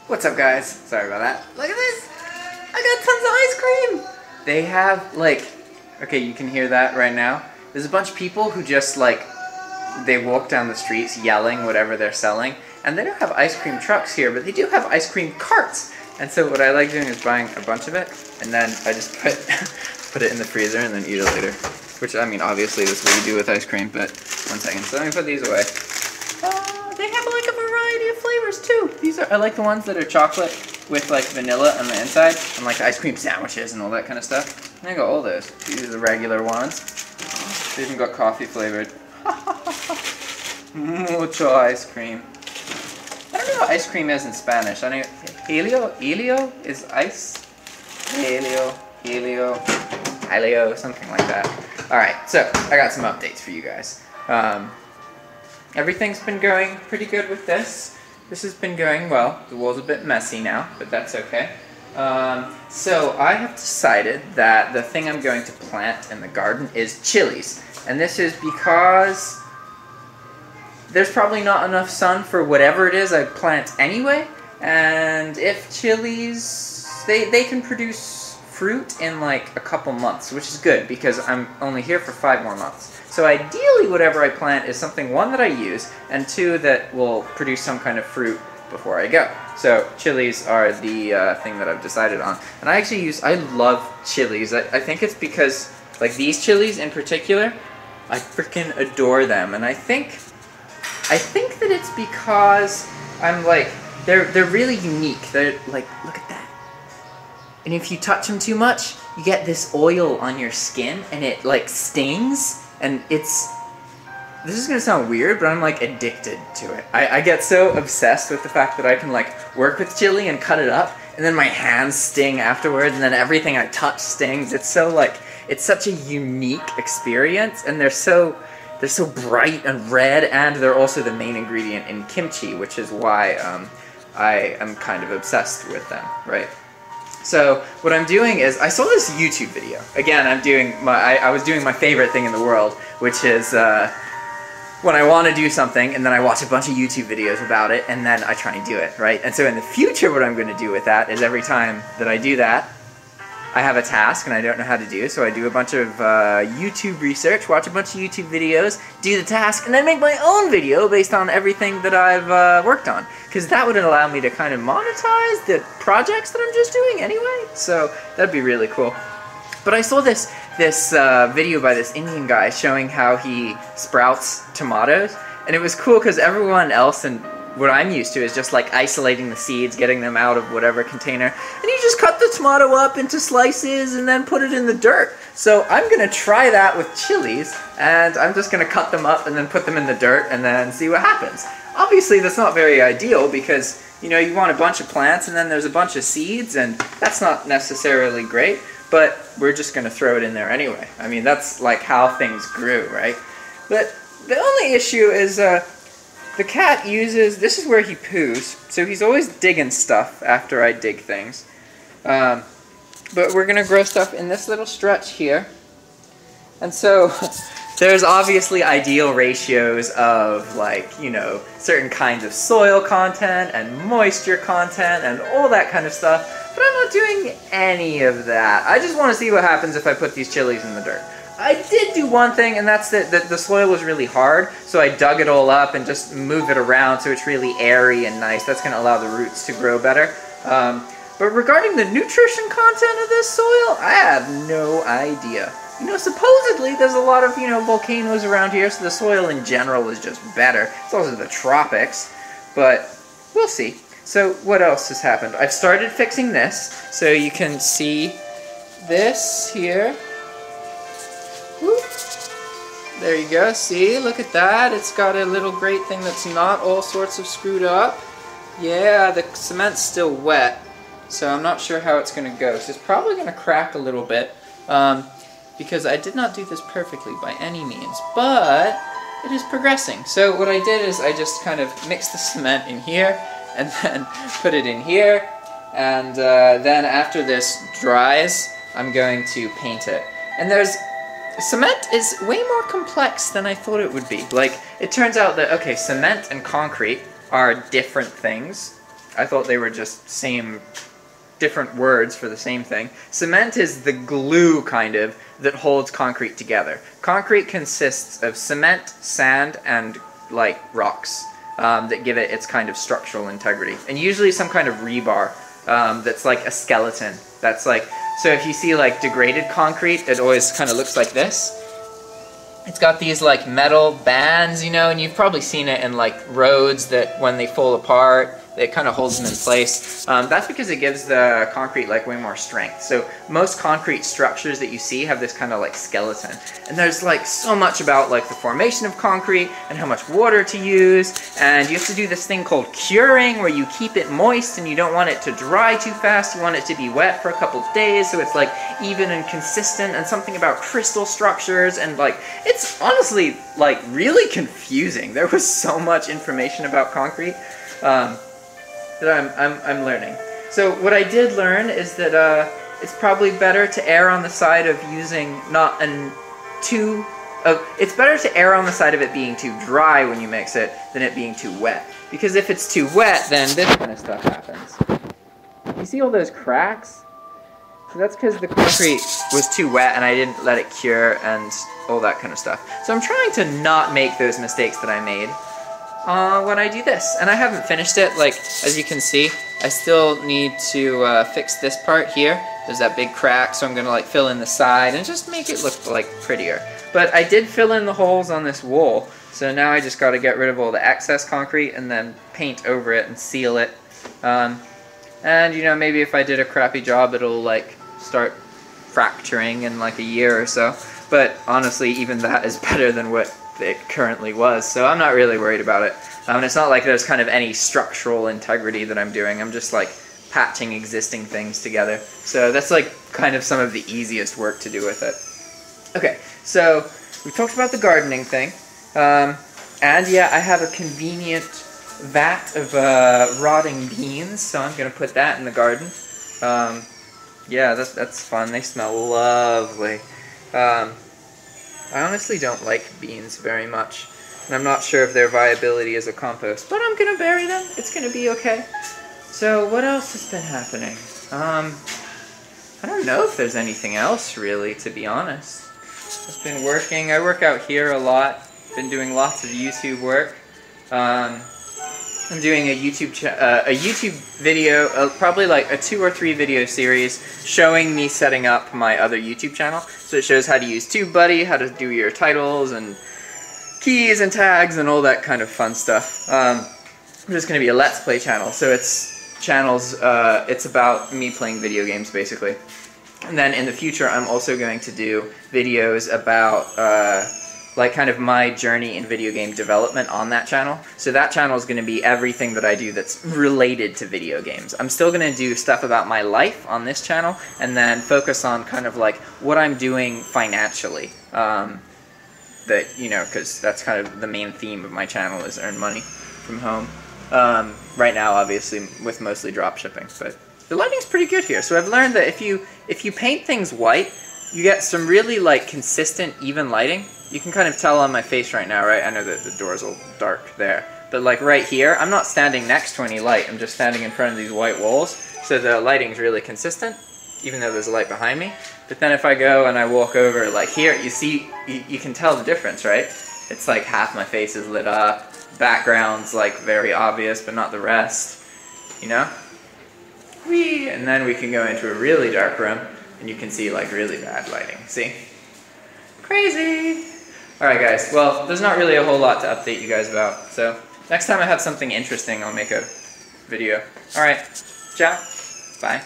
What's up, guys? Sorry about that. Look at this! I got tons of ice cream! They have, like, okay, you can hear that right now. There's a bunch of people who just, like, they walk down the streets yelling whatever they're selling. And they don't have ice cream trucks here, but they do have ice cream carts. And so what I like doing is buying a bunch of it, and then I just put it in the freezer and then eat it later. Which, I mean, obviously this is what you do with ice cream, but one second. So let me put these away. They have like a variety of flavors too. These are, I like the ones that are chocolate with like vanilla on the inside, and like ice cream sandwiches and all that kind of stuff. And I got all those. These are the regular ones. They even got coffee flavored. Mucho ice cream. I don't know what ice cream is in Spanish. I know helio is ice. Helio, something like that. Alright, so I got some updates for you guys. Everything's been going pretty good with this. This has been going well. The wall's a bit messy now, but that's okay. So I have decided that the thing I'm going to plant in the garden is chilies. And this is because there's probably not enough sun for whatever it is I plant anyway. And if chilies, they can produce fruit in like a couple months, which is good because I'm only here for 5 more months. So ideally whatever I plant is something, one, that I use, and 2, that will produce some kind of fruit before I go. So chilies are the thing that I've decided on. And I love chilies. I think it's because, like these chilies in particular, I freaking adore them. And I think that it's because I'm like, they're really unique. They're like, look at that. And if you touch them too much, you get this oil on your skin and it like stings. And this is gonna sound weird, but I'm like addicted to it. I get so obsessed with the fact that I can like work with chili and cut it up, and then my hands sting afterwards, and then everything I touch stings. It's so like, it's such a unique experience, and they're so bright and red, and they're also the main ingredient in kimchi, which is why I am kind of obsessed with them, right? So what I'm doing is, I saw this YouTube video. Again, I was doing my favorite thing in the world, which is when I want to do something and then I watch a bunch of YouTube videos about it and then I try and do it, right? And so in the future what I'm going to do with that is every time that I do that, I have a task and I don't know how to do, so I do a bunch of YouTube research, watch a bunch of YouTube videos, do the task, and then make my own video based on everything that I've worked on. Because that would allow me to kind of monetize the projects that I'm just doing anyway. So that'd be really cool. But I saw this video by this Indian guy showing how he sprouts tomatoes. And it was cool because everyone else and what I'm used to is just like isolating the seeds, getting them out of whatever container, and you just cut the tomato up into slices and then put it in the dirt. So I'm gonna try that with chilies, and I'm just gonna cut them up and then put them in the dirt and then see what happens. Obviously that's not very ideal because, you know, you want a bunch of plants and then there's a bunch of seeds, and that's not necessarily great, but we're just gonna throw it in there anyway. I mean, that's like how things grew, right? But the only issue is the cat uses, this is where he poos, so he's always digging stuff after I dig things. But we're going to grow stuff in this little stretch here. And so there's obviously ideal ratios of, like, you know, certain kinds of soil content and moisture content and all that kind of stuff. But I'm not doing any of that. I just want to see what happens if I put these chilies in the dirt. I did do one thing, and that's that the soil was really hard, so I dug it all up and just moved it around so it's really airy and nice. That's going to allow the roots to grow better. But regarding the nutrition content of this soil, I have no idea. You know, supposedly there's a lot of, you know, volcanoes around here, so the soil in general is just better. It's also the tropics, but we'll see. So what else has happened? I've started fixing this, so you can see this here. Whoop. There you go, see, look at that. It's got a little great thing that's not all sorts of screwed up. Yeah, the cement's still wet, so I'm not sure how it's going to go. So it's probably going to crack a little bit, because I did not do this perfectly by any means, but it is progressing. So what I did is I just kind of mixed the cement in here, and then put it in here, and then after this dries, I'm going to paint it. And cement is way more complex than I thought it would be. Like, it turns out that, okay, cement and concrete are different things. I thought they were just different words for the same thing. Cement is the glue, kind of, that holds concrete together. Concrete consists of cement, sand, and like rocks that give it its kind of structural integrity. And usually some kind of rebar that's like a skeleton. That's like, so if you see like degraded concrete, it always kind of looks like this. It's got these like metal bands, you know, and you've probably seen it in like roads that when they fall apart, it kind of holds them in place. That's because it gives the concrete like way more strength. So most concrete structures that you see have this kind of like skeleton. And there's like so much about like the formation of concrete and how much water to use. And you have to do this thing called curing, where you keep it moist and you don't want it to dry too fast. You want it to be wet for a couple days so it's like even and consistent, and something about crystal structures, and like it's honestly like really confusing. There was so much information about concrete. That I'm learning. So what I did learn is that it's probably better to err on the side of using it's better to err on the side of it being too dry when you mix it than it being too wet. Because if it's too wet, then this kind of stuff happens. You see all those cracks? So that's because the concrete was too wet and I didn't let it cure and all that kind of stuff. So I'm trying to not make those mistakes that I made when I do this. And I haven't finished it, like, as you can see, I still need to fix this part here. There's that big crack, so I'm gonna like fill in the side and just make it look like prettier. But I did fill in the holes on this wall, so now I just gotta get rid of all the excess concrete and then paint over it and seal it. And you know, maybe if I did a crappy job, it'll like start fracturing in like a year or so. But honestly, even that is better than what it currently was, so I'm not really worried about it. It's not like there's kind of any structural integrity that I'm doing. I'm just like patching existing things together. So that's like kind of some of the easiest work to do with it. Okay, so we talked about the gardening thing, and yeah, I have a convenient vat of rotting beans, so I'm gonna put that in the garden. Yeah, that's fun. They smell lovely. I honestly don't like beans very much, and I'm not sure of their viability as a compost, but I'm gonna bury them. It's gonna be okay. So what else has been happening? I don't know if there's anything else really, to be honest. I've been working. I work out here a lot. Been doing lots of YouTube work. I'm doing a YouTube video, probably like a 2 or 3 video series showing me setting up my other YouTube channel. So it shows how to use TubeBuddy, how to do your titles and keys and tags and all that kind of fun stuff. It's just going to be a Let's Play channel, so it's about me playing video games basically. And then in the future I'm also going to do videos about like kind of my journey in video game development on that channel. So that channel is going to be everything that I do that's related to video games. I'm still going to do stuff about my life on this channel, and then focus on kind of like what I'm doing financially. That, you know, because that's kind of the main theme of my channel, is earn money from home. Right now, obviously, with mostly drop shipping, but the lighting's pretty good here. So I've learned that if you paint things white, you get some really like consistent, even lighting. You can kind of tell on my face right now, right? I know that the door's all dark there. But like right here, I'm not standing next to any light. I'm just standing in front of these white walls. So the lighting's really consistent, even though there's a light behind me. But then if I go and I walk over, like here, you see, you can tell the difference, right? It's like half my face is lit up. Background's like very obvious, but not the rest. You know? Whee! And then we can go into a really dark room, and you can see like really bad lighting. See? Crazy! Alright guys, well, there's not really a whole lot to update you guys about, so next time I have something interesting, I'll make a video. Alright, ciao, bye.